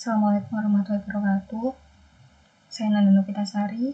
Assalamualaikum warahmatullahi wabarakatuh. Saya Nanda Novitasari.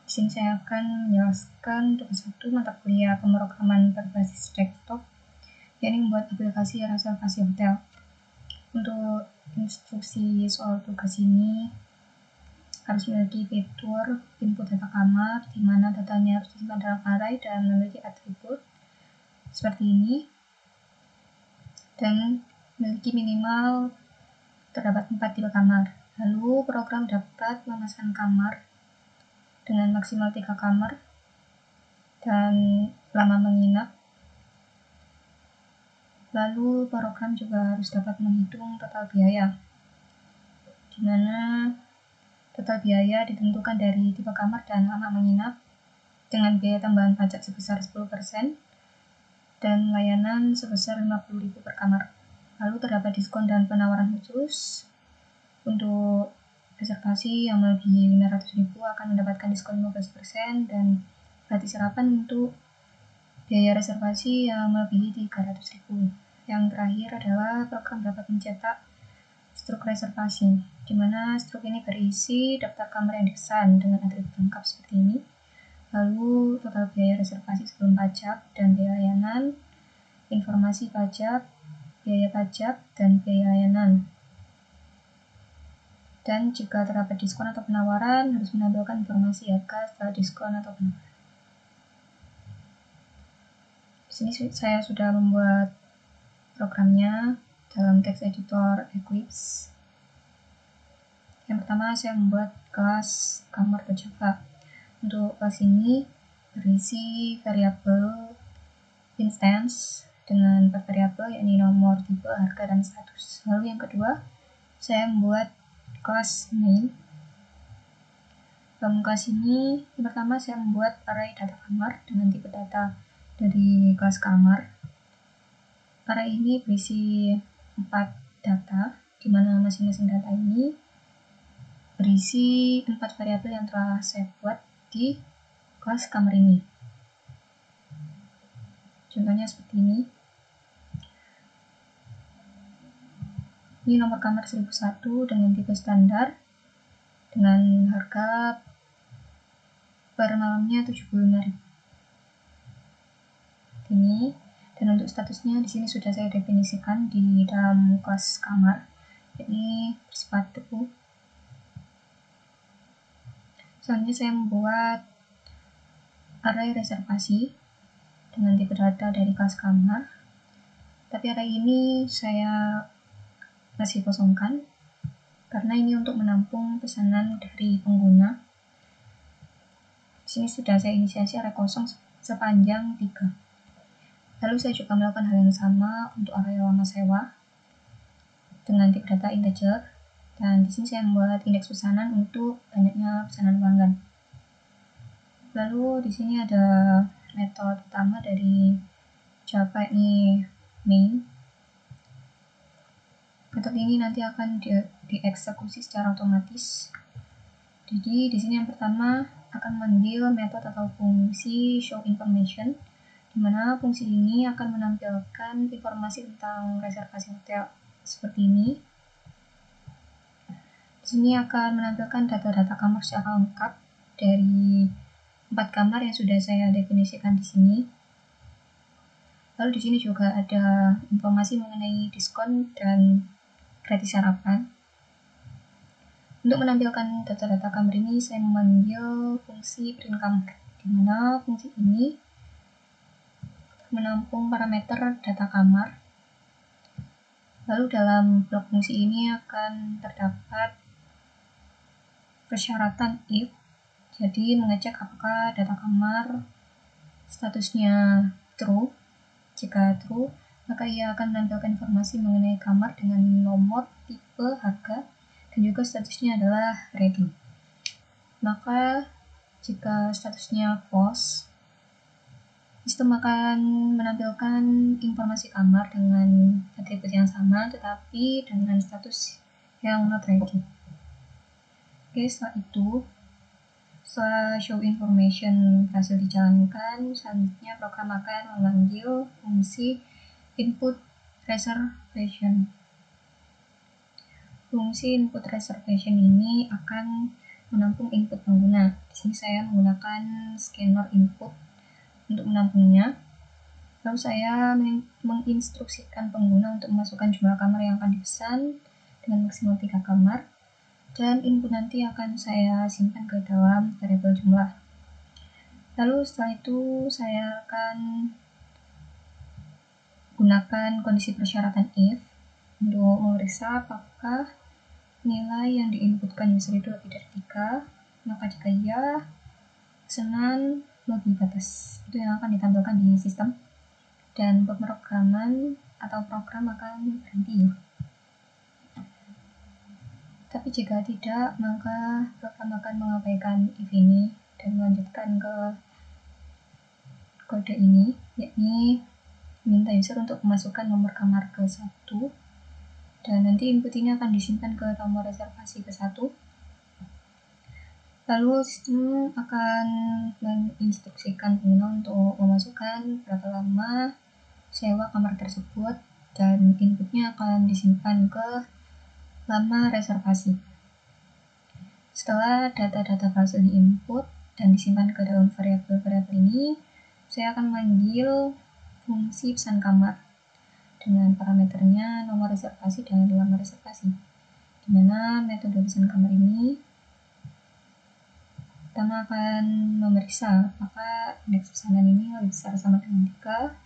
Di sini saya akan menjelaskan tugas 1 mata kuliah pemrograman berbasis desktop, yakni membuat aplikasi reservasi hotel. Untuk instruksi soal tugas ini harus memiliki fitur input data kamar, di mana datanya harus disimpan dalam array dan memiliki atribut seperti ini, dan memiliki minimal terdapat 4 tipe kamar. Lalu program dapat memesan kamar dengan maksimal 3 kamar dan lama menginap. Lalu program juga harus dapat menghitung total biaya, di mana total biaya ditentukan dari tipe kamar dan lama menginap dengan biaya tambahan pajak sebesar 10% dan layanan sebesar 50.000 per kamar. Lalu terdapat diskon dan penawaran khusus. Untuk reservasi yang melebihi 500.000 akan mendapatkan diskon 15% dan gratis sarapan untuk biaya reservasi yang melebihi 300.000. Yang terakhir adalah program dapat mencetak struk reservasi, di mana struk ini berisi daftar kamar yang dipesan dengan atribut lengkap seperti ini. Lalu total biaya reservasi sebelum pajak dan biaya layanan, informasi pajak, biaya pajak, dan biaya layanan. Dan jika terdapat diskon atau penawaran, harus menampilkan informasi harga setelah diskon atau penawaran. Di sini saya sudah membuat programnya dalam text editor Eclipse. Yang pertama saya membuat kelas kamar Java. Untuk kelas ini berisi variabel instance dengan 4 variabel, yakni nomor, tipe, harga, dan status. Lalu yang kedua, saya membuat kelas main. Dalam kelas ini, yang pertama saya membuat array data kamar dengan tipe data dari kelas kamar. Array ini berisi 4 data, di mana masing-masing data ini berisi 4 variabel yang telah saya buat di kelas kamar ini. Contohnya seperti ini. Ini nomor kamar 1001 dengan tipe standar, dengan harga per malamnya 75.000. Ini, dan untuk statusnya di sini sudah saya definisikan di dalam kelas kamar, ini bersifat true. Selanjutnya saya membuat array reservasi dengan tipe data dari kelas kamar, tapi array ini saya masih kosongkan karena ini untuk menampung pesanan dari pengguna. Di sini sudah saya inisiasi array kosong sepanjang 3. Lalu saya juga melakukan hal yang sama untuk array lama sewa dengan tipe data integer, dan di sini saya membuat indeks pesanan untuk banyaknya pesanan pelanggan. Lalu di sini ada metode utama dari Java, ini main. Metode ini nanti akan dieksekusi secara otomatis. Jadi di sini yang pertama akan memanggil metode atau fungsi show information, di mana fungsi ini akan menampilkan informasi tentang reservasi hotel seperti ini. Di sini akan menampilkan data-data kamar secara lengkap dari 4 kamar yang sudah saya definisikan di sini. Lalu di sini juga ada informasi mengenai diskon dan gratis sarapan. Untuk menampilkan data-data kamar ini, saya memanggil fungsi print kamar, di mana fungsi ini menampung parameter data kamar. Lalu dalam blok fungsi ini akan terdapat persyaratan if, jadi mengecek apakah data kamar statusnya true. Jika true, maka ia akan menampilkan informasi mengenai kamar dengan nomor, tipe, harga, dan juga statusnya adalah ready. Maka jika statusnya false, sistem akan menampilkan informasi kamar dengan atribut yang sama tetapi dengan status yang not ready. Oke, setelah show information berhasil dijalankan, selanjutnya program akan memanggil fungsi input reservation. fungsi input reservation ini akan menampung input pengguna. Di sini saya menggunakan scanner input untuk menampungnya. Lalu saya menginstruksikan pengguna untuk memasukkan jumlah kamar yang akan dipesan dengan maksimal 3 kamar, dan input nanti akan saya simpan ke dalam variabel jumlah. Lalu setelah itu saya akan gunakan kondisi persyaratan if untuk memeriksa apakah nilai yang diinputkan user itu lebih dari 3, maka jika iya, pesanan melebihi batas. Itu yang akan ditampilkan di sistem, dan pemrograman atau program akan berhenti. Tapi jika tidak, maka program akan mengabaikan if ini dan melanjutkan ke kode ini, yakni minta user untuk memasukkan nomor kamar ke 1, dan nanti input ini akan disimpan ke nomor reservasi ke 1. Lalu sistem akan menginstruksikan pengguna untuk memasukkan berapa lama sewa kamar tersebut, dan inputnya akan disimpan ke lama reservasi. Setelah data-data berhasil diinput dan disimpan ke dalam variabel-variabel ini, saya akan memanggil fungsi pesan kamar dengan parameternya nomor reservasi dan lama reservasi, di mana metode pesan kamar ini pertama akan memeriksa apakah indeks pesanan ini lebih besar sama dengan 3.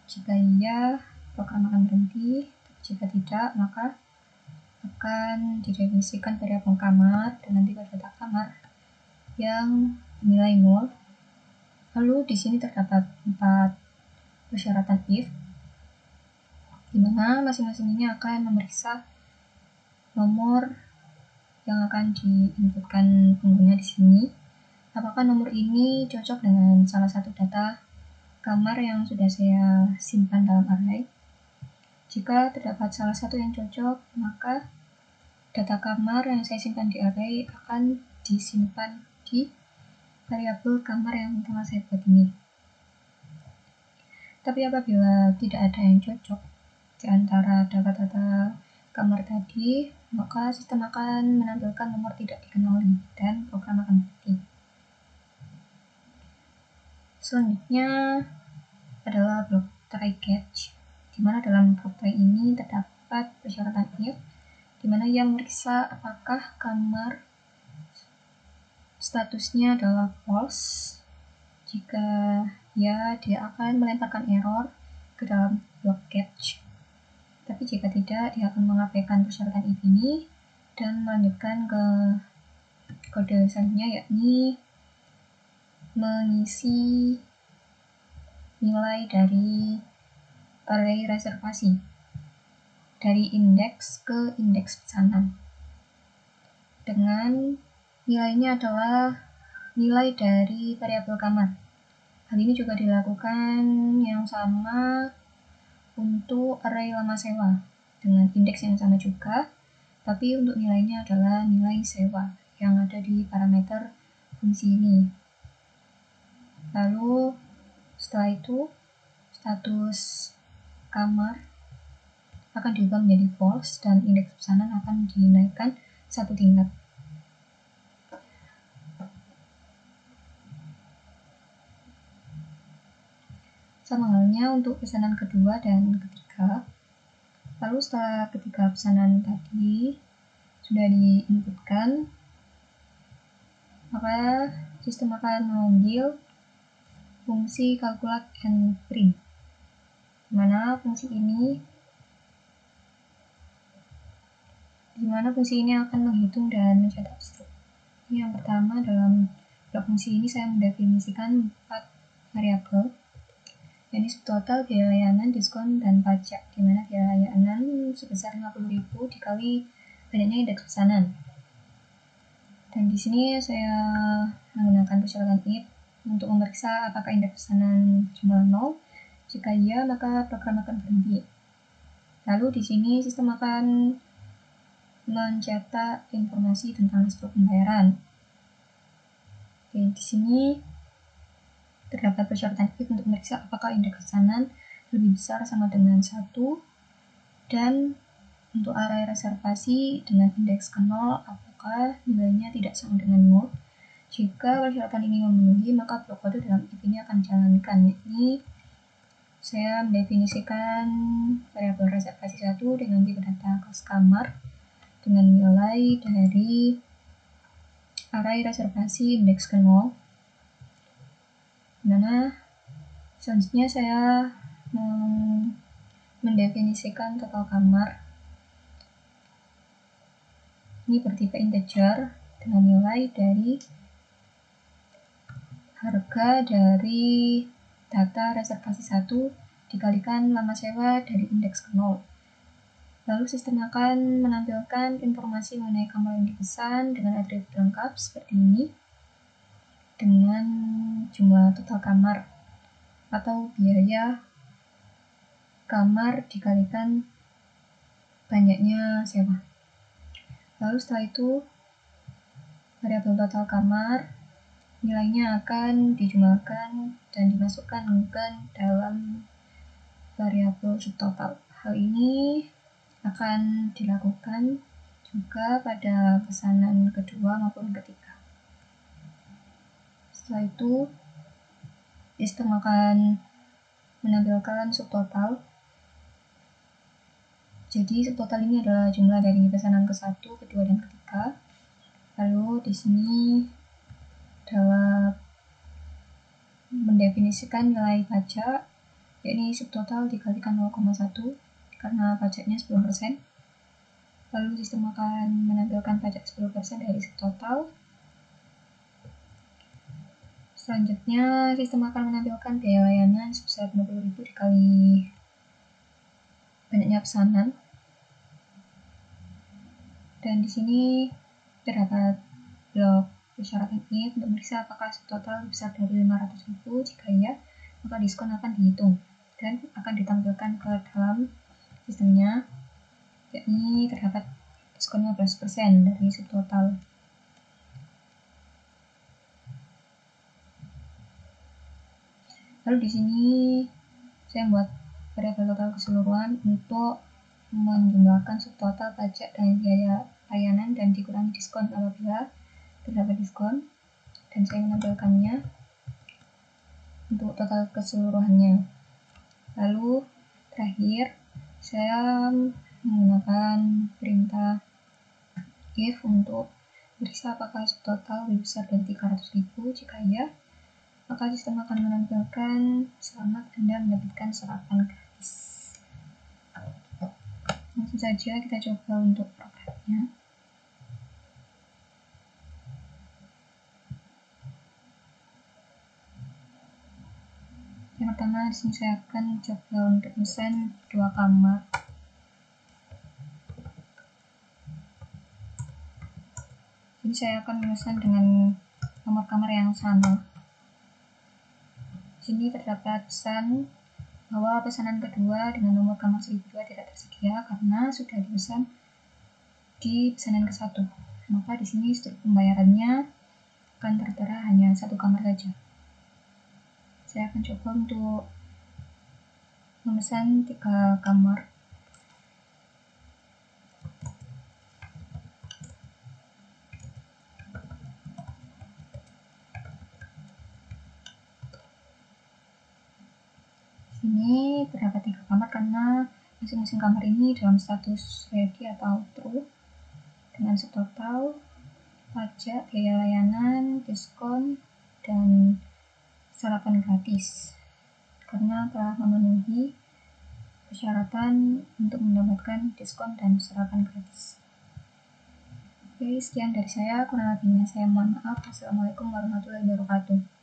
Jika iya, program akan berhenti. Jika tidak, maka akan didefinisikan variabel kamar dan nanti pada data kamar yang nilai 0. Lalu di sini terdapat 4 persyaratan if, di mana masing-masing ini akan memeriksa nomor yang akan diinputkan pengguna di sini. Apakah nomor ini cocok dengan salah satu data kamar yang sudah saya simpan dalam array? Jika terdapat salah satu yang cocok, maka data kamar yang saya simpan di array akan disimpan di variabel kamar yang telah saya buat ini. Tapi apabila tidak ada yang cocok di antara data-data kamar tadi, maka sistem akan menampilkan nomor tidak dikenali dan program akan berhenti. Selanjutnya adalah blok try catch, di mana dalam blok try ini terdapat persyaratan if, di mana ia memeriksa apakah kamar statusnya adalah false. Jika ya, dia akan melemparkan error ke dalam blok catch. Tapi jika tidak, dia akan mengabaikan persyaratan if ini dan melanjutkan ke kode selanjutnya, yakni mengisi nilai dari array reservasi dari indeks ke indeks pesanan, dengan nilainya adalah nilai dari variabel kamar. Hal ini juga dilakukan yang sama untuk array lama sewa dengan indeks yang sama juga, tapi untuk nilainya adalah nilai sewa yang ada di parameter fungsi ini. Lalu setelah itu status kamar akan diubah menjadi false dan indeks pesanan akan dinaikkan 1 tingkat. Sama halnya untuk pesanan kedua dan ketiga. Lalu setelah ketiga pesanan tadi sudah diinputkan, maka sistem akan memanggil fungsi calculate and print, di mana fungsi ini akan menghitung dan mencetak struk. Yang pertama, dalam blok fungsi ini saya mendefinisikan 4 variabel, yakni subtotal, biaya layanan, diskon, dan pajak, di mana biaya layanan sebesar 50.000 dikali banyaknya indeks pesanan. Dan di sini saya menggunakan persyaratan if untuk memeriksa apakah indeks pesanan jumlah 0. Jika iya, maka program akan berhenti. Lalu di sini sistem akan mencetak informasi tentang struk pembayaran. Oke, di sini terdapat persyaratan if untuk memeriksa apakah indeks pesanan lebih besar sama dengan 1 dan Untuk area reservasi dengan indeks ke 0, apakah nilainya tidak sama dengan 0? Jika persyaratan ini memenuhi, maka blok kode dalam if ini akan dijalankan, yakni saya mendefinisikan variabel reservasi 1 dengan tipe data kelas kamar dengan nilai dari array reservasi indeks ke 0. Dimana selanjutnya saya mendefinisikan total kamar ini bertipe integer dengan nilai dari harga dari data reservasi 1 dikalikan lama sewa dari indeks ke 0. Lalu sistem akan menampilkan informasi mengenai kamar yang dipesan dengan atribut lengkap seperti ini dengan jumlah total kamar atau biaya kamar dikalikan banyaknya sewa. Lalu setelah itu variabel total kamar nilainya akan dijumlahkan dan dimasukkan ke dalam variabel subtotal. Hal ini akan dilakukan juga pada pesanan kedua maupun ketiga. Setelah itu sistem akan menampilkan subtotal. Jadi subtotal ini adalah jumlah dari pesanan ke-1, kedua, dan ketiga. Lalu di sini dalam mendefinisikan nilai pajak, yakni subtotal dikalikan 0,1 karena pajaknya 10%. Lalu sistem akan menampilkan pajak 10% dari subtotal. Selanjutnya sistem akan menampilkan biaya layanan sebesar 50.000 dikali banyaknya pesanan. Dan di sini terdapat blok persyaratan if untuk memeriksa apakah subtotal besar dari 500.000. Jika iya, maka diskon akan dihitung dan akan ditampilkan ke dalam sistemnya, yakni terdapat diskon 15% dari subtotal. Lalu di sini saya membuat variabel total keseluruhan untuk menjumlahkan subtotal pajak dan biaya layanan dan dikurangi diskon apabila terdapat diskon, dan saya menampilkannya untuk total keseluruhannya. Lalu terakhir saya menggunakan perintah if untuk periksa apakah subtotal lebih besar dari 300.000. Jika iya, maka sistem akan menampilkan selamat Anda mendapatkan serapan gratis. Langsung saja kita coba untuk programnya. Yang pertama di sini saya akan coba untuk pesan 2 kamar. Jadi saya akan memesan dengan nomor kamar yang sama. Di sini terdapat pesan bahwa pesanan kedua dengan nomor kamar 1002 tidak tersedia karena sudah dipesan di pesanan ke-1. Maka di sini struktur pembayarannya akan tertera hanya 1 kamar saja. Saya akan coba untuk memesan 3 kamar. Sini terdapat 3 kamar karena masing-masing kamar ini dalam status ready atau true dengan subtotal pajak, biaya layanan, diskon, dan sarapan gratis karena telah memenuhi persyaratan untuk mendapatkan diskon dan sarapan gratis. Oke, sekian dari saya. Kurang lebihnya saya mohon maaf. Wassalamualaikum warahmatullahi wabarakatuh.